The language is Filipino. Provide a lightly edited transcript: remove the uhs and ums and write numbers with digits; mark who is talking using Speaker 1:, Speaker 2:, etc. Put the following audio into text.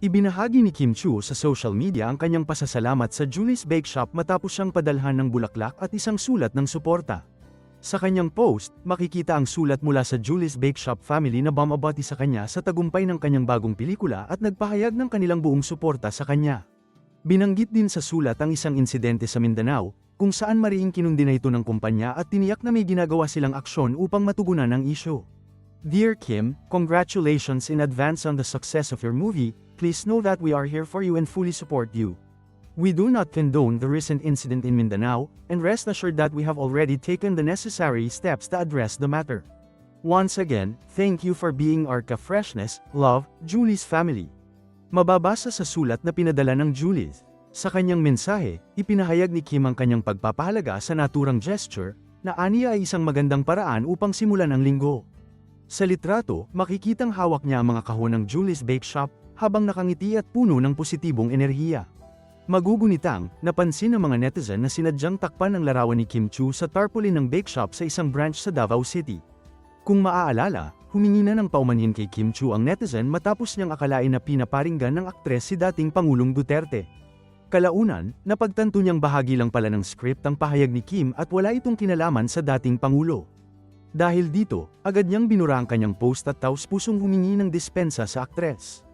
Speaker 1: Ibinahagi ni Kim Chu sa social media ang kanyang pasasalamat sa Julie's Bake Shop matapos siyang padalhan ng bulaklak at isang sulat ng suporta. Sa kanyang post, makikita ang sulat mula sa Julie's Bake Shop family na bumabati sa kanya sa tagumpay ng kanyang bagong pelikula at nagpahayag ng kanilang buong suporta sa kanya. Binanggit din sa sulat ang isang insidente sa Mindanao, kung saan mariing kinundi na ito ng kumpanya at tiniyak na may ginagawa silang aksyon upang matugunan ang isyu. Dear Kim, congratulations in advance on the success of your movie. Please know that we are here for you and fully support you. We do not condone the recent incident in Mindanao, and rest assured that we have already taken the necessary steps to address the matter. Once again, thank you for being our ka-freshness, love, Julie's family. Mababasa sa sulat na pinadala ng Julie. Sa kanyang mensahe, ipinahayag ni Kim ang kanyang pagpapahalaga sa naturang gesture, na aniya ay isang magandang paraan upang simulan ang linggo. Sa litrato, makikitang hawak niya ang mga kahon ng Julie's Bake Shop, habang nakangiti at puno ng positibong enerhiya. Magugunitang, napansin ng mga netizen na sinadyang takpan ang larawan ni Kim Chu sa tarpaulin ng bake shop sa isang branch sa Davao City. Kung maaalala, humingi na ng paumanhin kay Kim Chu ang netizen matapos niyang akalain na pinaparinggan ng aktres si dating Pangulong Duterte. Kalaunan, napagtanto niyang bahagi lang pala ng script ang pahayag ni Kim at wala itong kinalaman sa dating Pangulo. Dahil dito, agad niyang binura ang kanyang post at taos-pusong humingi ng dispensa sa aktres.